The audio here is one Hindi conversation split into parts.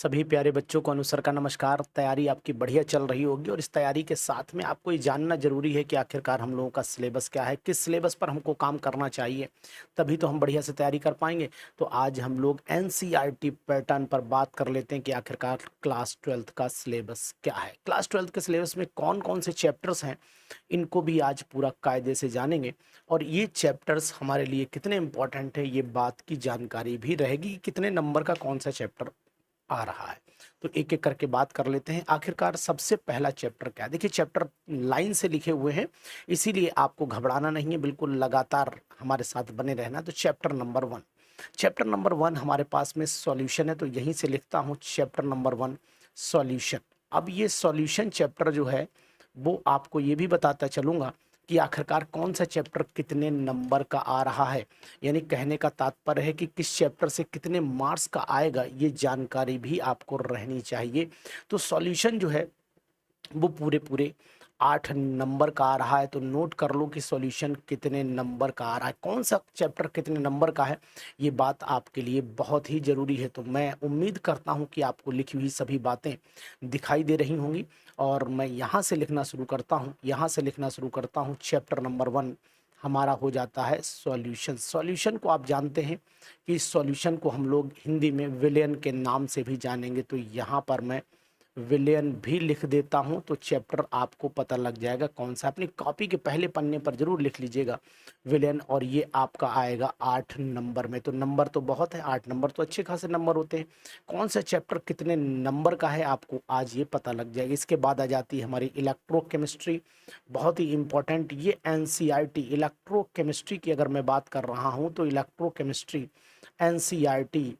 सभी प्यारे बच्चों को अनुसर का नमस्कार। तैयारी आपकी बढ़िया चल रही होगी और इस तैयारी के साथ में आपको ये जानना जरूरी है कि आखिरकार हम लोगों का सिलेबस क्या है, किस सिलेबस पर हमको काम करना चाहिए, तभी तो हम बढ़िया से तैयारी कर पाएंगे। तो आज हम लोग एनसीईआरटी पैटर्न पर बात कर लेते हैं कि आखिरकार क्लास ट्वेल्थ का सिलेबस क्या है। क्लास ट्वेल्थ के सिलेबस में कौन कौन से चैप्टर्स हैं, इनको भी आज पूरा कायदे से जानेंगे और ये चैप्टर्स हमारे लिए कितने इंपॉर्टेंट है, ये बात की जानकारी भी रहेगी। कितने नंबर का कौन सा चैप्टर आ रहा है, तो एक एक करके बात कर लेते हैं। आखिरकार सबसे पहला चैप्टर क्या है? देखिए, चैप्टर लाइन से लिखे हुए हैं, इसीलिए आपको घबराना नहीं है, बिल्कुल लगातार हमारे साथ बने रहना। तो चैप्टर नंबर 1 हमारे पास में सॉल्यूशन है, तो यहीं से लिखता हूँ चैप्टर नंबर 1 सॉल्यूशन। अब ये सॉल्यूशन चैप्टर जो है वो आपको ये भी बताता चलूंगा कि आखिरकार कौन सा चैप्टर कितने नंबर का आ रहा है, यानी कहने का तात्पर्य है कि किस चैप्टर से कितने मार्क्स का आएगा, ये जानकारी भी आपको रहनी चाहिए। तो सॉल्यूशन जो है वो पूरे पूरे 8 नंबर का आ रहा है। तो नोट कर लो कि सॉल्यूशन कितने नंबर का आ रहा है, कौन सा चैप्टर कितने नंबर का है, ये बात आपके लिए बहुत ही ज़रूरी है। तो मैं उम्मीद करता हूँ कि आपको लिखी हुई सभी बातें दिखाई दे रही होंगी और मैं यहाँ से लिखना शुरू करता हूँ। चैप्टर नंबर 1 हमारा हो जाता है सॉल्यूशन। सॉल्यूशन को आप जानते हैं कि सॉल्यूशन को हम लोग हिंदी में विलयन के नाम से भी जानेंगे, तो यहाँ पर मैं विलियन भी लिख देता हूं, तो चैप्टर आपको पता लग जाएगा कौन सा। अपनी कॉपी के पहले पन्ने पर जरूर लिख लीजिएगा विलियन, और ये आपका आएगा 8 नंबर में। तो नंबर तो बहुत है, 8 नंबर तो अच्छे खासे नंबर होते हैं। कौन सा चैप्टर कितने नंबर का है आपको आज ये पता लग जाएगा। इसके बाद आ जाती है हमारी इलेक्ट्रोकेमिस्ट्री, बहुत ही इंपॉर्टेंट। ये एनसीईआरटी इलेक्ट्रोकेमिस्ट्री की अगर मैं बात कर रहा हूँ तो इलेक्ट्रोकेमिस्ट्री एनसीईआरटी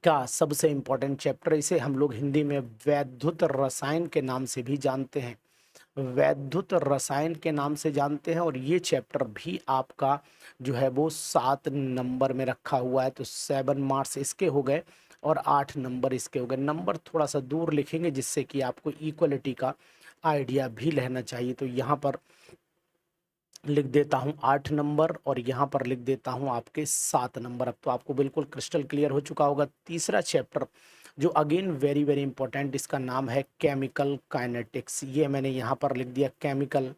का सबसे इम्पोर्टेंट चैप्टर। इसे हम लोग हिंदी में वैद्युत रसायन के नाम से भी जानते हैं, वैद्युत रसायन के नाम से जानते हैं। और ये चैप्टर भी आपका जो है वो 7 नंबर में रखा हुआ है, तो 7 मार्क्स इसके हो गए और 8 नंबर इसके हो गए। नंबर थोड़ा सा दूर लिखेंगे जिससे कि आपको इक्वलिटी का आइडिया भी रहना चाहिए। तो यहाँ पर लिख देता हूँ 8 नंबर और यहाँ पर लिख देता हूँ आपके 7 नंबर। अब तो आपको बिल्कुल क्रिस्टल क्लियर हो चुका होगा। तीसरा चैप्टर जो अगेन वेरी वेरी इंपॉर्टेंट, इसका नाम है केमिकल काइनेटिक्स। ये मैंने यहाँ पर लिख दिया केमिकल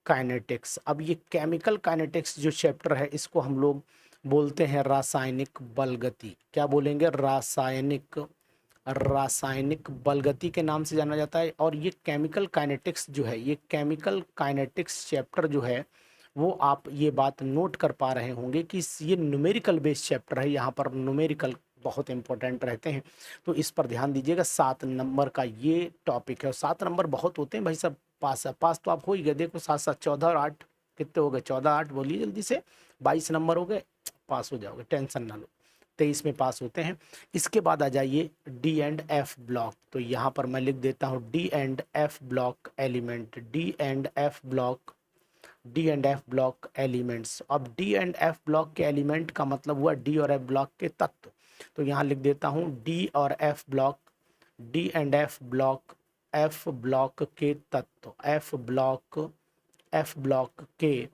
काइनेटिक्स। अब ये केमिकल काइनेटिक्स जो चैप्टर है, इसको हम लोग बोलते हैं रासायनिक बलगति। क्या बोलेंगे? रासायनिक बलगति के नाम से जाना जाता है। और ये केमिकल काइनेटिक्स जो है, ये केमिकल काइनेटिक्स चैप्टर जो है वो आप ये बात नोट कर पा रहे होंगे कि ये न्यूमेरिकल बेस्ड चैप्टर है। यहाँ पर न्यूमेरिकल बहुत इंपॉर्टेंट रहते हैं, तो इस पर ध्यान दीजिएगा। 7 नंबर का ये टॉपिक है और 7 नंबर बहुत होते हैं भाई साहब। पास तो आप हो ही गए। देखो 7 7 14 और 8 कितने हो गए? 14 8 बोलिए जल्दी से। 22 नंबर हो गए, पास हो जाओगे, टेंशन ना लो। 23 में पास होते हैं। इसके बाद आ जाइए डी एंड एफ ब्लॉक। तो यहाँ पर मैं लिख देता हूँ D and F block element, D and F block elements. अब डी एंड एफ ब्लॉक के एलिमेंट का मतलब हुआ डी और एफ ब्लॉक के तत्व। तो यहाँ लिख देता हूँ डी और F block, D and F block के तत्व, एफ ब्लॉक के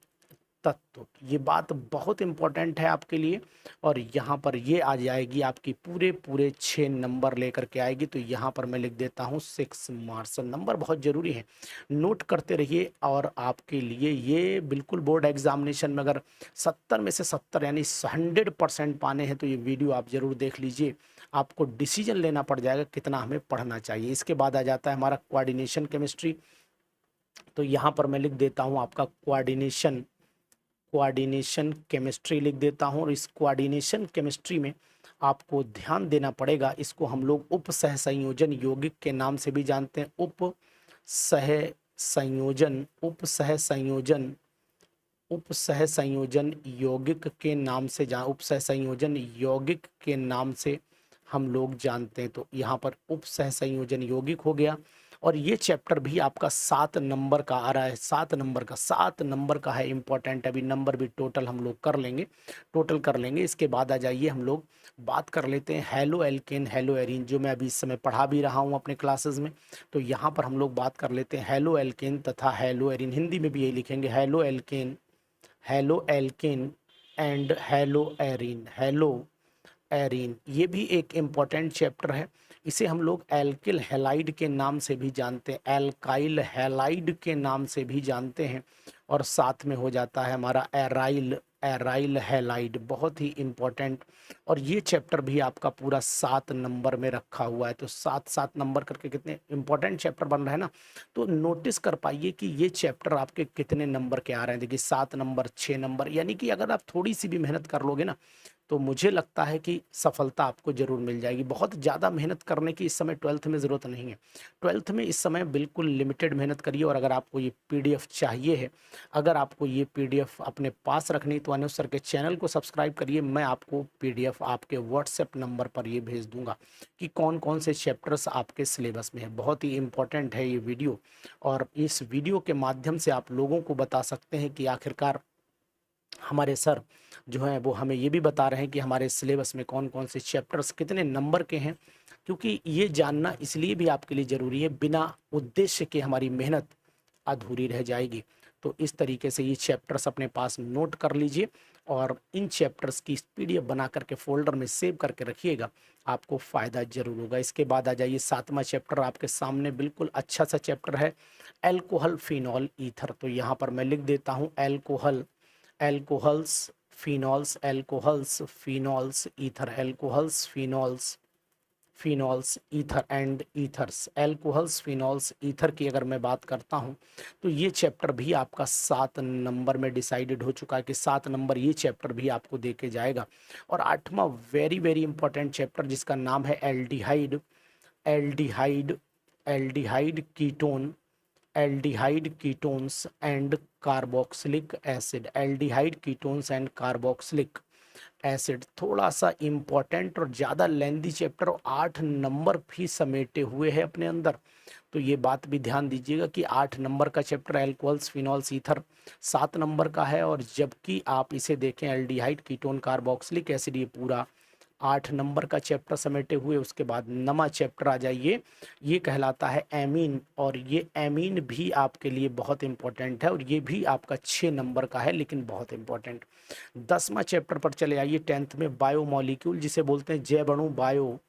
तत्व। ये बात बहुत इंपॉर्टेंट है आपके लिए। और यहाँ पर ये आ जाएगी आपकी पूरे पूरे 6 नंबर लेकर के आएगी। तो यहाँ पर मैं लिख देता हूँ 6 मार्क्स। नंबर बहुत ज़रूरी है, नोट करते रहिए। और आपके लिए ये बिल्कुल बोर्ड एग्जामिनेशन में अगर 70 में से 70 यानी 100% पाने हैं तो ये वीडियो आप ज़रूर देख लीजिए। आपको डिसीजन लेना पड़ जाएगा कितना हमें पढ़ना चाहिए। इसके बाद आ जाता है हमारा कोऑर्डिनेशन केमिस्ट्री। तो यहाँ पर मैं लिख देता हूँ आपका कोऑर्डिनेशन केमिस्ट्री लिख देता हूँ। और इस कोऑर्डिनेशन केमिस्ट्री में आपको ध्यान देना पड़ेगा। इसको हम लोग उप सह संयोजन यौगिक के नाम से भी जानते हैं। उप सह संयोजन यौगिक के नाम से उप सह संयोजन यौगिक के नाम से हम लोग जानते हैं। तो यहाँ पर उप सह संयोजन यौगिक हो गया। और ये चैप्टर भी आपका 7 नंबर का आ रहा है। 7 नंबर का है, इंपॉर्टेंट। अभी नंबर भी टोटल हम लोग कर लेंगे। इसके बाद आ जाइए हम लोग बात कर लेते हैं हेलो एल्केन हेलो एरीन, जो मैं अभी इस समय पढ़ा भी रहा हूँ अपने क्लासेस में। तो यहाँ पर हम लोग बात कर लेते हैं हेलो एल्केन तथा हेलो एरीन। हिंदी में भी यही लिखेंगे halo alkane and hello arene. Hello arene, ये भी एक इम्पॉर्टेंट चैप्टर है। इसे हम लोग एल्किल हैलाइड के नाम से भी जानते हैं, एल्काइल हैलाइड के नाम से भी जानते हैं। और साथ में हो जाता है हमारा एराइल, एराइल हैलाइड, बहुत ही इम्पोर्टेंट। और ये चैप्टर भी आपका पूरा 7 नंबर में रखा हुआ है। तो 7 नंबर करके कितने इंपॉर्टेंट चैप्टर बन रहे हैं ना। तो नोटिस कर पाइए कि ये चैप्टर आपके कितने नंबर के आ रहे हैं। देखिए 7 नंबर, 6 नंबर, यानी कि अगर आप थोड़ी सी भी मेहनत कर लोगे ना, तो मुझे लगता है कि सफलता आपको ज़रूर मिल जाएगी। बहुत ज़्यादा मेहनत करने की इस समय 12th में ज़रूरत नहीं है। 12th में इस समय बिल्कुल लिमिटेड मेहनत करिए। और अगर आपको ये पीडीएफ चाहिए है, अगर आपको ये पीडीएफ अपने पास रखनी है, तो अनुज सर के चैनल को सब्सक्राइब करिए। मैं आपको पीडीएफ आपके व्हाट्सएप नंबर पर ये भेज दूंगा कि कौन कौन से चैप्टर्स आपके सिलेबस में है। बहुत ही इंपॉर्टेंट है ये वीडियो, और इस वीडियो के माध्यम से आप लोगों को बता सकते हैं कि आखिरकार हमारे सर जो हैं वो हमें ये भी बता रहे हैं कि हमारे सिलेबस में कौन कौन से चैप्टर्स कितने नंबर के हैं। क्योंकि ये जानना इसलिए भी आपके लिए ज़रूरी है, बिना उद्देश्य के हमारी मेहनत अधूरी रह जाएगी। तो इस तरीके से ये चैप्टर्स अपने पास नोट कर लीजिए, और इन चैप्टर्स की पीडीएफ बना करके फोल्डर में सेव करके रखिएगा, आपको फ़ायदा जरूर होगा। इसके बाद आ जाइए 7वां चैप्टर आपके सामने, बिल्कुल अच्छा सा चैप्टर है, एल्कोहल फिनॉल ईथर। तो यहाँ पर मैं लिख देता हूँ alcohol, alcohols phenols, alcohols phenols ether, alcohols phenols, phenols ether and ethers. Alcohols phenols ether की अगर मैं बात करता हूं, तो ये चैप्टर भी आपका 7 नंबर में डिसाइडेड हो चुका है कि 7 नंबर ये चैप्टर भी आपको दे के जाएगा। और 8वां वेरी वेरी इंपॉर्टेंट चैप्टर जिसका नाम है aldehyde, aldehyde, aldehyde ketone, aldehyde ketones and carboxylic acid, aldehyde ketones and carboxylic acid. थोड़ा सा इम्पोर्टेंट और ज़्यादा लेंदी चैप्टर, और 8 नंबर भी समेटे हुए हैं अपने अंदर। तो ये बात भी ध्यान दीजिएगा कि 8 नंबर का chapter alcohols phenols ether 7 number का है। और जबकि आप इसे देखें एल्डिहाइड कीटोन कार्बोक्सिलिक एसिड, ये पूरा 8 नंबर का चैप्टर समेटे हुए। उसके बाद नवा चैप्टर आ जाइए, ये कहलाता है एमीन, और ये एमीन भी आपके लिए बहुत इंपॉर्टेंट है, और ये भी आपका 6 नंबर का है, लेकिन बहुत इंपॉर्टेंट। 10वां चैप्टर पर चले आइए 10th में, बायोमोलिक्यूल, जिसे बोलते हैं जैव अणु, बायो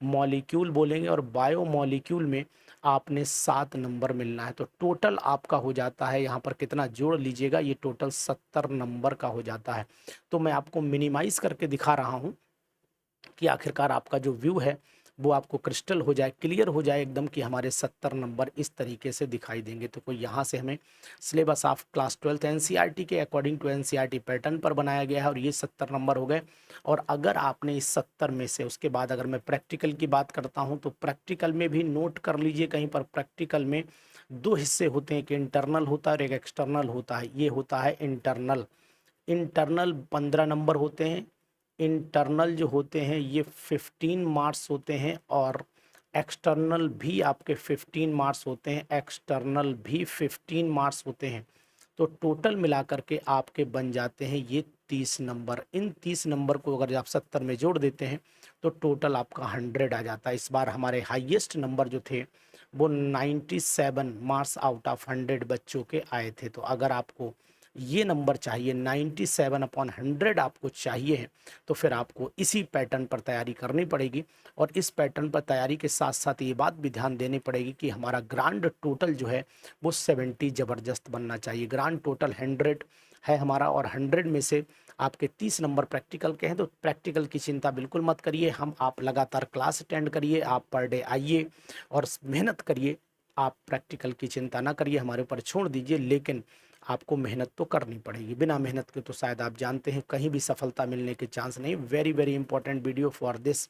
मॉलिक्यूल बोलेंगे। और बायो मॉलिक्यूल में आपने 7 नंबर मिलना है। तो टोटल आपका हो जाता है, यहाँ पर कितना जोड़ लीजिएगा, ये टोटल 70 नंबर का हो जाता है। तो मैं आपको मिनिमाइज करके दिखा रहा हूँ कि आखिरकार आपका जो व्यू है वो आपको क्रिस्टल हो जाए, क्लियर हो जाए एकदम, कि हमारे 70 नंबर इस तरीके से दिखाई देंगे। तो कोई यहाँ से हमें syllabus of class 12th NCERT के अकॉर्डिंग टू एनसीईआरटी पैटर्न पर बनाया गया है, और ये 70 नंबर हो गए। और अगर आपने इस 70 में से, उसके बाद अगर मैं प्रैक्टिकल की बात करता हूँ, तो प्रैक्टिकल में भी नोट कर लीजिए कहीं पर, प्रैक्टिकल में 2 हिस्से होते हैं, एक इंटरनल होता है और एक एक्सटर्नल होता है। ये होता है इंटरनल, इंटरनल 15 नंबर होते हैं। इंटरनल जो होते हैं ये 15 मार्क्स होते हैं, और एक्सटर्नल भी आपके 15 मार्क्स होते हैं, एक्सटर्नल भी 15 मार्क्स होते हैं। तो टोटल मिलाकर के आपके बन जाते हैं ये 30 नंबर। इन 30 नंबर को अगर आप 70 में जोड़ देते हैं, तो टोटल आपका 100 आ जाता है। इस बार हमारे हाईएस्ट नंबर जो थे वो 97 मार्क्स आउट ऑफ 100 बच्चों के आए थे। तो अगर आपको ये नंबर चाहिए, 97/100 आपको चाहिए है, तो फिर आपको इसी पैटर्न पर तैयारी करनी पड़ेगी। और इस पैटर्न पर तैयारी के साथ साथ ये बात भी ध्यान देनी पड़ेगी कि हमारा ग्रांड टोटल जो है वो 70 ज़बरदस्त बनना चाहिए। ग्रांड टोटल 100 है हमारा, और 100 में से आपके 30 नंबर प्रैक्टिकल के हैं। तो प्रैक्टिकल की चिंता बिल्कुल मत करिए, हम आप लगातार क्लास अटेंड करिए, आप पर डे आइए और मेहनत करिए। आप प्रैक्टिकल की चिंता ना करिए, हमारे ऊपर छोड़ दीजिए, लेकिन आपको मेहनत तो करनी पड़ेगी। बिना मेहनत के तो शायद आप जानते हैं कहीं भी सफलता मिलने के चांस नहीं। Very very important video for this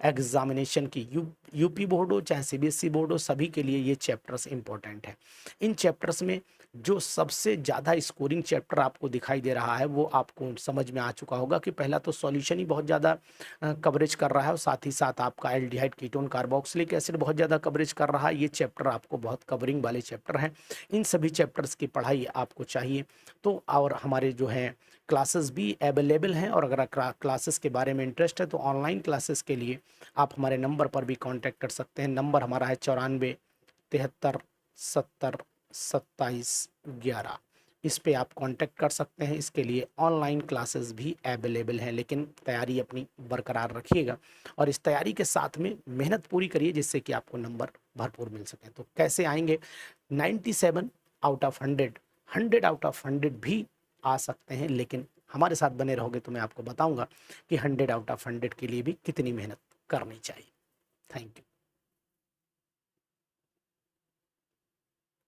examination की, यूपी बोर्ड हो चाहे सीबीएसई बोर्ड हो, सभी के लिए ये चैप्टर्स इंपॉर्टेंट है। इन चैप्टर्स में जो सबसे ज़्यादा स्कोरिंग चैप्टर आपको दिखाई दे रहा है वो आपको समझ में आ चुका होगा कि पहला तो सॉल्यूशन ही बहुत ज़्यादा कवरेज कर रहा है, और साथ ही साथ आपका एल्डिहाइड कीटोन कार्बोक्सिलिक एसिड बहुत ज़्यादा कवरेज कर रहा है। ये चैप्टर आपको बहुत कवरिंग वाले चैप्टर हैं। इन सभी चैप्टर्स की पढ़ाई आपको चाहिए तो, और हमारे जो हैं क्लासेस भी अवेलेबल हैं। और अगर क्लासेस के बारे में इंटरेस्ट है तो ऑनलाइन क्लासेस के लिए आप हमारे नंबर पर भी कांटेक्ट कर सकते हैं। नंबर हमारा है 94 73 70 27 11। इस पे आप कांटेक्ट कर सकते हैं। इसके लिए ऑनलाइन क्लासेस भी अवेलेबल हैं, लेकिन तैयारी अपनी बरकरार रखिएगा और इस तैयारी के साथ में मेहनत पूरी करिए जिससे कि आपको नंबर भरपूर मिल सके। तो कैसे आएंगे? 97 आउट ऑफ 100, 100 आउट ऑफ 100 भी आ सकते हैं, लेकिन हमारे साथ बने रहोगे तो मैं आपको बताऊंगा कि 100 आउट ऑफ 100 के लिए भी कितनी मेहनत करनी चाहिए। Thank you.